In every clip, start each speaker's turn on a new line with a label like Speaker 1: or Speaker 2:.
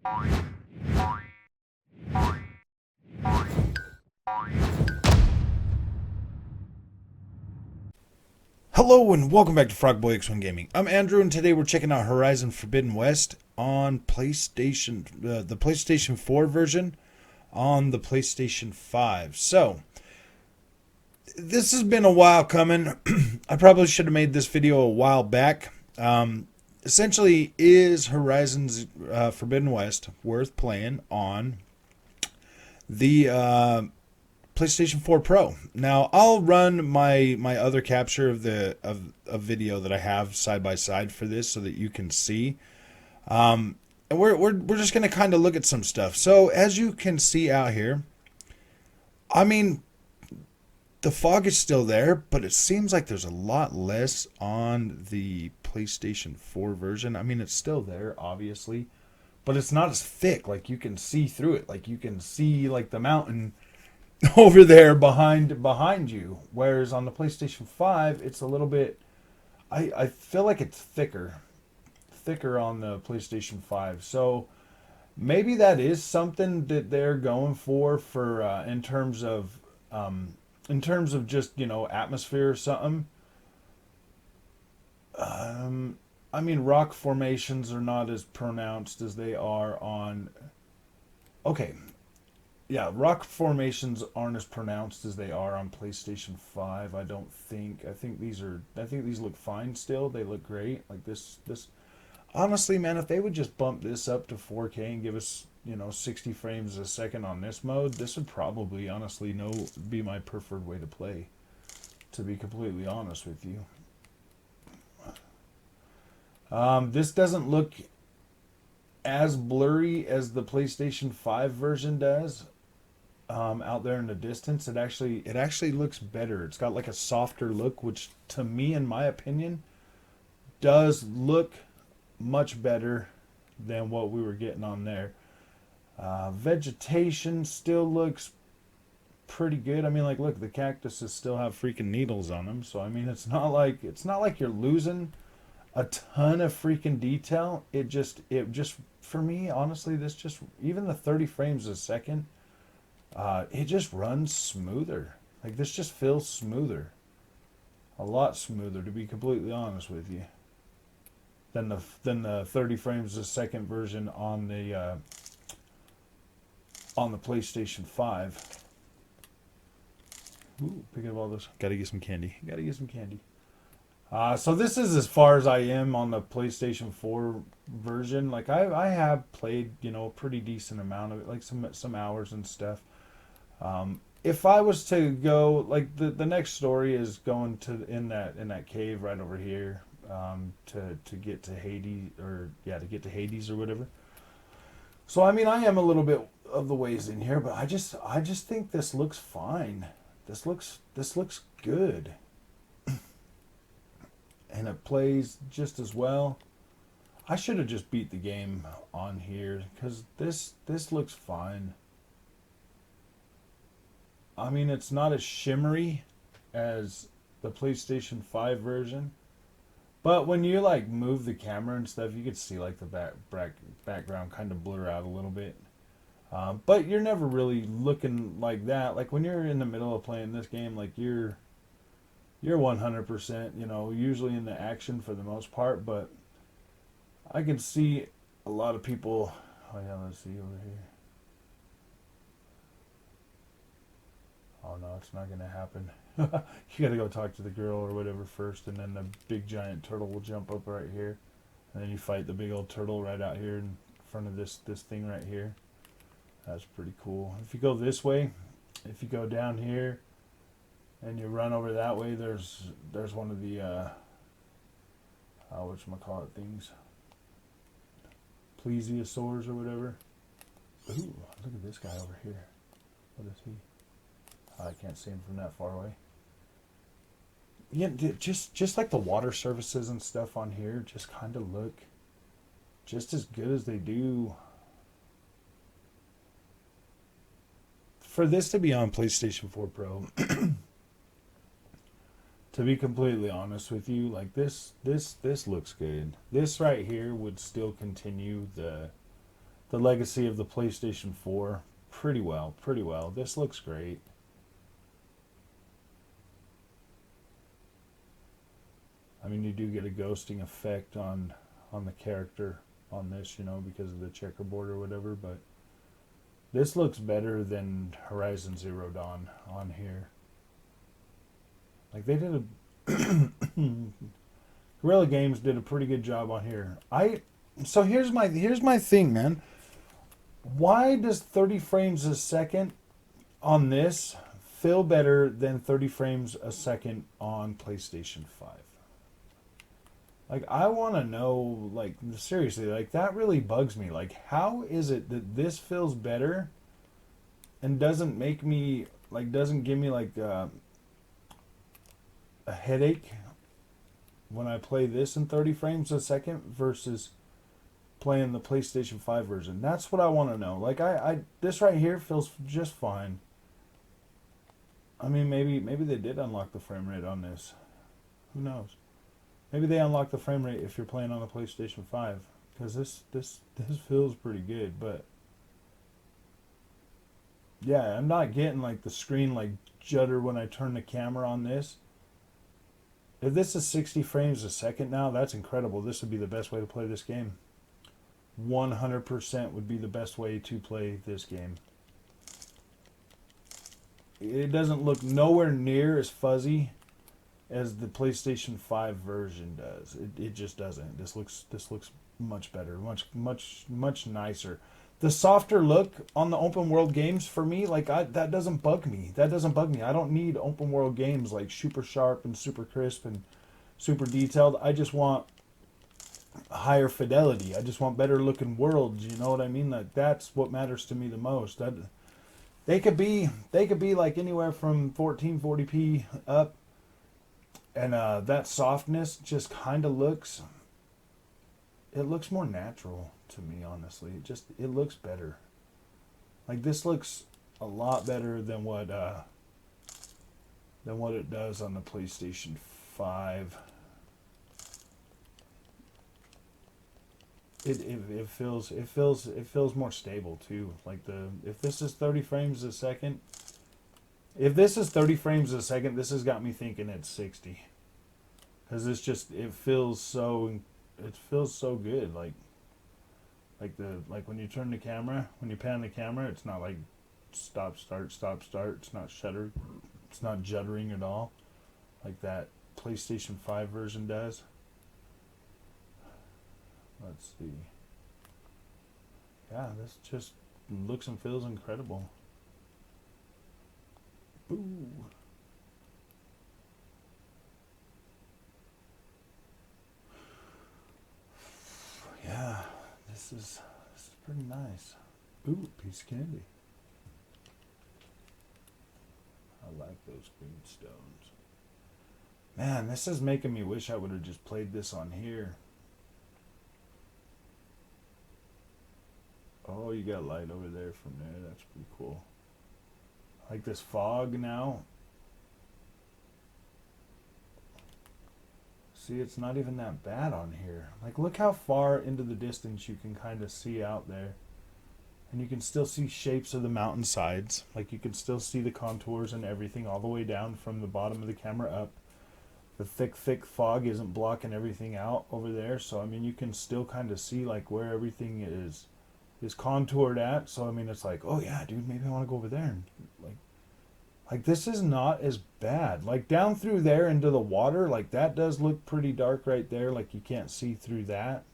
Speaker 1: Hello and welcome back to Frogboy X1 Gaming. I'm Andrew, and today we're checking out Horizon Forbidden West on PlayStation, the PlayStation 4 version on the PlayStation 5. So, this has been a while coming. I probably should have made this video a while back. Essentially, is Horizon's Forbidden West worth playing on the PlayStation 4 Pro? Now, I'll run my other capture of the of video that I have side by side for this so that you can see. And we're just gonna kind of look at some stuff. So as you can see out here, I mean, the fog is still there, but it seems like there's a lot less on the PlayStation 4 version. I mean, it's still there, obviously, but it's not as thick. Like, you can see through it. Like, you can see like the mountain over there behind you. Whereas on the PlayStation 5, it's a little bit. I feel like it's thicker on the PlayStation 5. So maybe that is something that they're going for in terms of just, atmosphere or something. I mean, rock formations are not as pronounced as they are on. Okay, yeah, rock formations aren't as pronounced as they are on PlayStation 5. I don't think. I think these look fine still. They look great. Like this honestly, man, if they would just bump this up to 4K and give us, 60 frames a second on this mode, this would probably honestly be my preferred way to play, to be completely honest with you. This doesn't look as blurry as the PlayStation 5 version does. Out there in the distance, it actually looks better. It's got like a softer look, which to me, in my opinion, does look much better than what we were getting on there. Vegetation still looks pretty good. I mean, like, look, the cactuses still have freaking needles on them. So I mean, it's not like you're losing a ton of freaking detail. It just for me, honestly, this just, even the 30 frames a second. It just runs smoother. Like, this just feels smoother. A lot smoother, to be completely honest with you, than the 30 frames a second version on the PlayStation 5. Ooh, picking up all this. Gotta get some candy. So this is as far as I am on the PlayStation 4 version. Like, I have played, a pretty decent amount of it, like some hours and stuff. If I was to go, like, the next story is going to in that cave right over here, to get to Hades, to Hades or whatever. So I mean, I am a little bit of the ways in here, but I just think this looks fine. This looks good, and it plays just as well. I should have just beat the game on here because this looks fine. I mean, it's not as shimmery as the PlayStation 5 version, but when you like move the camera and stuff, you could see like the background kind of blur out a little bit. But you're never really looking like that. Like, when you're in the middle of playing this game, like, you're 100%, usually in the action for the most part. But I can see a lot of people. Oh yeah, let's see over here. Oh no, it's not gonna happen. You gotta go talk to the girl or whatever first, and then the big giant turtle will jump up right here, and then you fight the big old turtle right out here in front of this thing right here. That's pretty cool. If you go this way, if you go down here, and you run over that way, there's one of the whatchamacallit things, plesiosaurs or whatever. Ooh, look at this guy over here. What is he? I can't see him from that far away. Yeah, just like the water surfaces and stuff on here just kind of look just as good as they do. For this to be on PlayStation 4 Pro, to be completely honest with you, like, this looks good. This right here would still continue the the legacy of the PlayStation 4 pretty well, pretty well. This looks great. I mean, you do get a ghosting effect on the character on this, you know, because of the checkerboard or whatever, but this looks better than Horizon Zero Dawn on here. Like they did a Guerrilla Games did a pretty good job on here. So here's my thing, man. Why does 30 frames a second on this feel better than 30 frames a second on PlayStation 5? Like, I want to know, like, seriously, like, that really bugs me. Like, how is it that this feels better and doesn't make me, like, doesn't give me, like, a headache when I play this in 30 frames a second versus playing the PlayStation 5 version? That's what I want to know. Like, this right here feels just fine. I mean, maybe they did unlock the frame rate on this. Who knows? Maybe they unlock the frame rate if you're playing on a PlayStation 5, because this feels pretty good. But yeah, I'm not getting like the screen like judder when I turn the camera on this. If this is 60 frames a second now, that's incredible. This would be the best way to play this game. 100% would be the best way to play this game. It doesn't look nowhere near as fuzzy as the PlayStation 5 version does. It just doesn't. This looks much better, much nicer. The softer look on the open world games for me, like that doesn't bug me. That doesn't bug me. I don't need open world games like super sharp and super crisp and super detailed. I just want higher fidelity. I just want better looking worlds. You know what I mean? That's what matters to me the most. They could be like anywhere from 1440p up. And that softness just kind of looks more natural to me, honestly. It looks better. Like, this looks a lot better than what it does on the PlayStation 5. It feels more stable too. Like, if this is 30 frames a second, this has got me thinking it's 60. Because it feels so good. Like when you turn the camera, when you pan the camera, it's not like stop, start. It's not shutter. It's not juddering at all, like that PlayStation 5 version does. Let's see. Yeah, this just looks and feels incredible. Ooh. Yeah, this is pretty nice. Ooh, piece of candy. I like those green stones. Man, this is making me wish I would have just played this on here. Oh, you got light over there from there. That's pretty cool. Like this fog now. See, it's not even that bad on here. Like, look how far into the distance you can kind of see out there. And you can still see shapes of the mountainsides. Like, you can still see the contours and everything all the way down from the bottom of the camera up. The thick fog isn't blocking everything out over there. So, I mean, you can still kind of see, like, where everything is contoured at. So, I mean, it's like, oh, yeah, dude, maybe I want to go over there. And, like, this is not as bad. Like, down through there into the water, like, that does look pretty dark right there. Like, you can't see through that.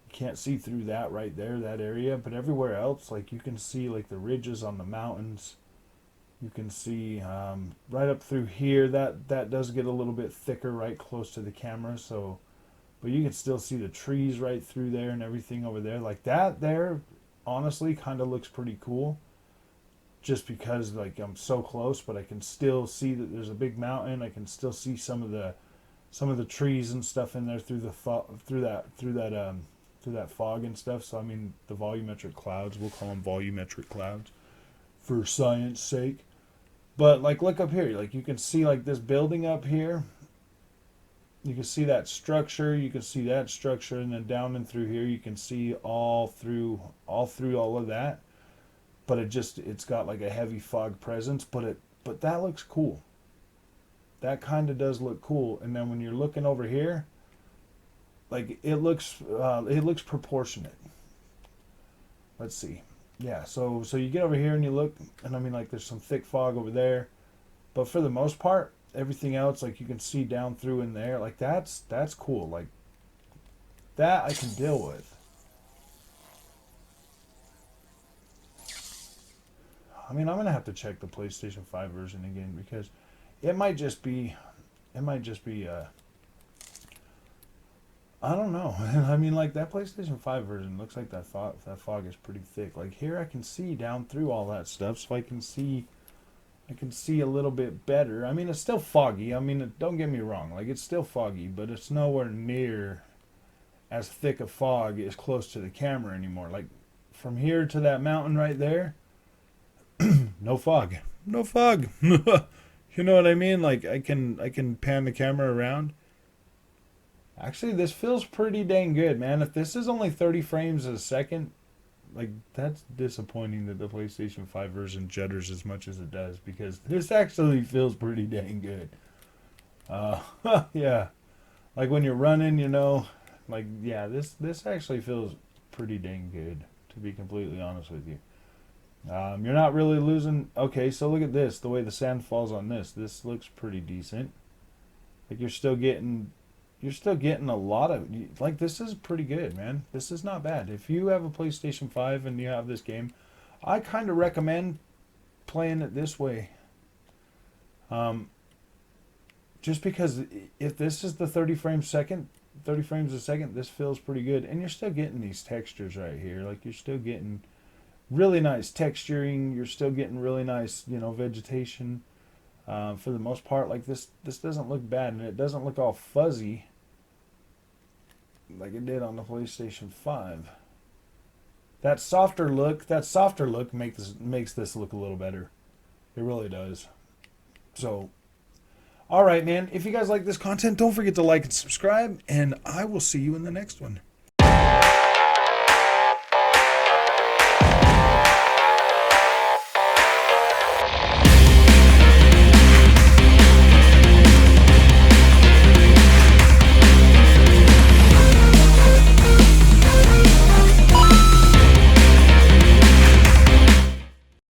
Speaker 1: You can't see through that right there, that area. But everywhere else, like, you can see, like, the ridges on the mountains. You can see right up through here. That does get a little bit thicker right close to the camera. So, but you can still see the trees right through there and everything over there. Like, that there, honestly, kind of looks pretty cool. Just because, like, I'm so close, but I can still see that there's a big mountain. I can still see some of the trees and stuff in there through that fog and stuff. So, I mean, the volumetric clouds, we'll call them volumetric clouds for science sake. But, like, look up here. Like, you can see, like, this building up here. You can see that structure, you can see that structure, and then down and through here you can see all through all of that. But it's got like a heavy fog presence, but that looks cool. That kind of does look cool. And then when you're looking over here, like it looks proportionate. Let's see. Yeah, so you get over here and you look, and I mean, like, there's some thick fog over there, but for the most part, everything else, like, you can see down through in there. Like, that's cool. Like, that I can deal with. I mean, I'm gonna have to check the PlayStation 5 version again, because it might just be I don't know. I mean, like, that PlayStation 5 version looks like that fog is pretty thick. Like, here I can see down through all that stuff, so I can see a little bit better. I mean, it's still foggy. I mean, don't get me wrong. Like, it's still foggy, but it's nowhere near as thick a fog as close to the camera anymore. Like, from here to that mountain right there, no fog. No fog. You know what I mean? Like, I can pan the camera around. Actually, this feels pretty dang good, man. If this is only 30 frames a second, like, that's disappointing that the PlayStation 5 version judders as much as it does, because this actually feels pretty dang good. Yeah. Like, when you're running, you know, like, yeah, this actually feels pretty dang good, to be completely honest with you. You're not really losing. Okay, so look at this. The way the sand falls on this. This looks pretty decent. Like, you're still getting a lot of, like, this is pretty good, man. This is not bad. If you have a PlayStation 5 and you have this game, I kind of recommend playing it this way. Just because if this is the 30 frames a second, this feels pretty good. And you're still getting these textures right here. Like, you're still getting really nice texturing. You're still getting really nice, vegetation. For the most part, like, this doesn't look bad, and it doesn't look all fuzzy like it did on the PlayStation 5. That softer look makes this look a little better. It really does. So, all right, man. If you guys like this content, don't forget to like and subscribe, and I will see you in the next one.